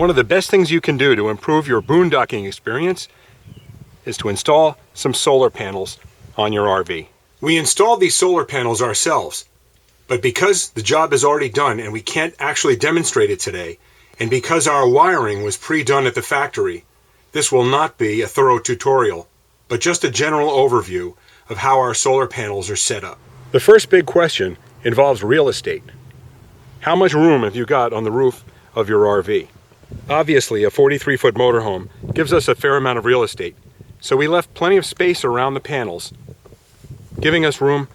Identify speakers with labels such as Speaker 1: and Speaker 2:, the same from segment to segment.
Speaker 1: One of the best things you can do to improve your boondocking experience is to install some solar panels on your RV. We installed these solar panels ourselves, but because the job is already done and we can't actually demonstrate it today, and because our wiring was pre-done at the factory, this will not be a thorough tutorial, but just a general overview of how our solar panels are set up. The first big question involves real estate. How much room have you got on the roof of your RV? Obviously, a 43-foot motorhome gives us a fair amount of real estate, so we left plenty of space around the panels, giving us room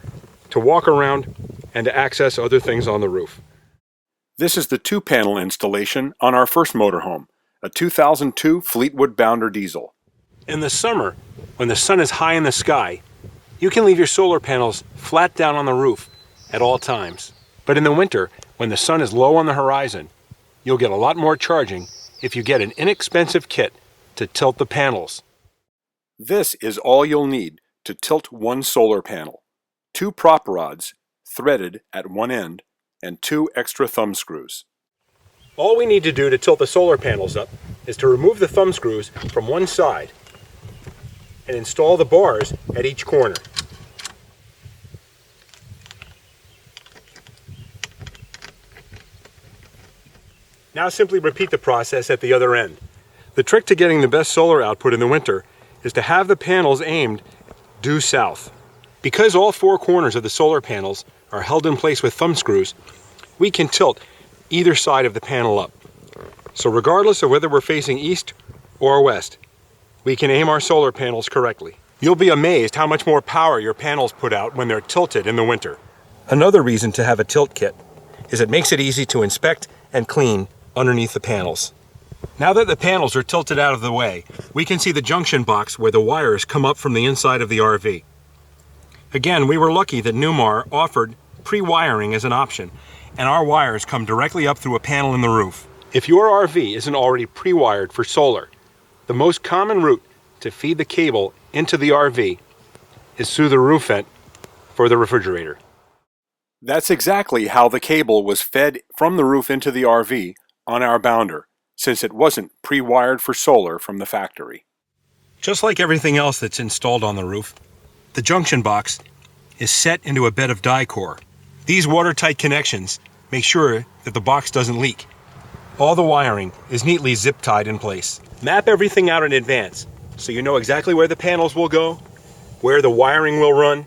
Speaker 1: to walk around and to access other things on the roof. This is the 2-panel installation on our first motorhome, a 2002 Fleetwood Bounder diesel. In the summer, when the sun is high in the sky, you can leave your solar panels flat down on the roof at all times. But in the winter, when the sun is low on the horizon, you'll get a lot more charging if you get an inexpensive kit to tilt the panels. This is all you'll need to tilt one solar panel: 2 prop rods threaded at one end and 2 extra thumb screws. All we need to do to tilt the solar panels up is to remove the thumb screws from one side and install the bars at each corner. Now simply repeat the process at the other end. The trick to getting the best solar output in the winter is to have the panels aimed due south. Because all 4 corners of the solar panels are held in place with thumb screws, we can tilt either side of the panel up. So regardless of whether we're facing east or west, we can aim our solar panels correctly. You'll be amazed how much more power your panels put out when they're tilted in the winter. Another reason to have a tilt kit is it makes it easy to inspect and clean underneath the panels. Now that the panels are tilted out of the way, we can see the junction box where the wires come up from the inside of the RV. Again, we were lucky that Newmar offered pre-wiring as an option, and our wires come directly up through a panel in the roof. If your RV isn't already pre-wired for solar, the most common route to feed the cable into the RV is through the roof vent for the refrigerator. That's exactly how the cable was fed from the roof into the RV on our Bounder, since it wasn't pre-wired for solar from the factory. Just like everything else that's installed on the roof, the junction box is set into a bed of die-core. These watertight connections make sure that the box doesn't leak. All the wiring is neatly zip-tied in place. Map everything out in advance so you know exactly where the panels will go, where the wiring will run,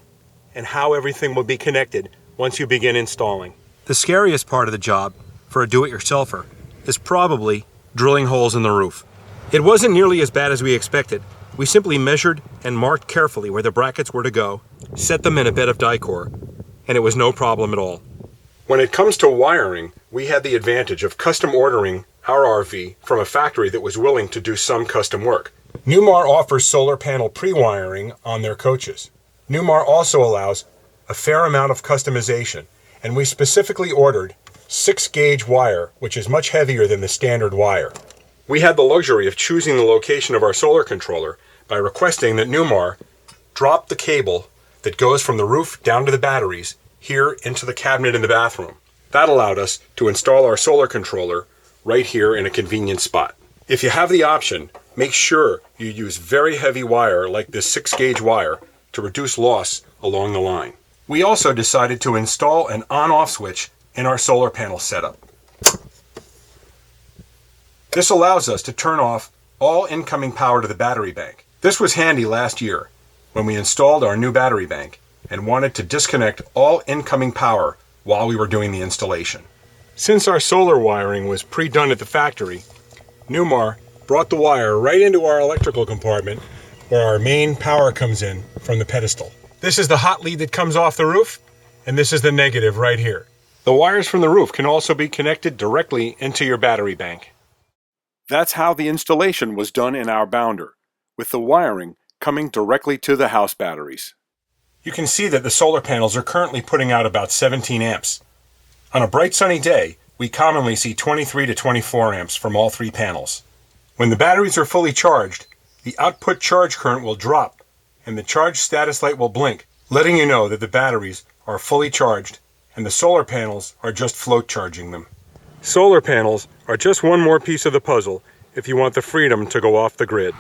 Speaker 1: and how everything will be connected once you begin installing. The scariest part of the job for a do-it-yourselfer is probably drilling holes in the roof. It wasn't nearly as bad as we expected. We simply measured and marked carefully where the brackets were to go, set them in a bed of die-core, and it was no problem at all. When it comes to wiring, we had the advantage of custom ordering our RV from a factory that was willing to do some custom work. Newmar offers solar panel pre-wiring on their coaches. Newmar also allows a fair amount of customization, and we specifically ordered 6-gauge wire, which is much heavier than the standard wire. We had the luxury of choosing the location of our solar controller by requesting that Newmar drop the cable that goes from the roof down to the batteries here into the cabinet in the bathroom. That allowed us to install our solar controller right here in a convenient spot. If you have the option, make sure you use very heavy wire like this 6-gauge wire to reduce loss along the line. We also decided to install an on-off switch in our solar panel setup. This allows us to turn off all incoming power to the battery bank. This was handy last year when we installed our new battery bank and wanted to disconnect all incoming power while we were doing the installation. Since our solar wiring was pre-done at the factory, Newmar brought the wire right into our electrical compartment where our main power comes in from the pedestal. This is the hot lead that comes off the roof, and this is the negative right here. The wires from the roof can also be connected directly into your battery bank. That's how the installation was done in our Bounder, with the wiring coming directly to the house batteries. You can see that the solar panels are currently putting out about 17 amps. On a bright sunny day, we commonly see 23 to 24 amps from all 3 panels. When the batteries are fully charged, the output charge current will drop and the charge status light will blink, letting you know that the batteries are fully charged and the solar panels are just float charging them. Solar panels are just one more piece of the puzzle if you want the freedom to go off the grid.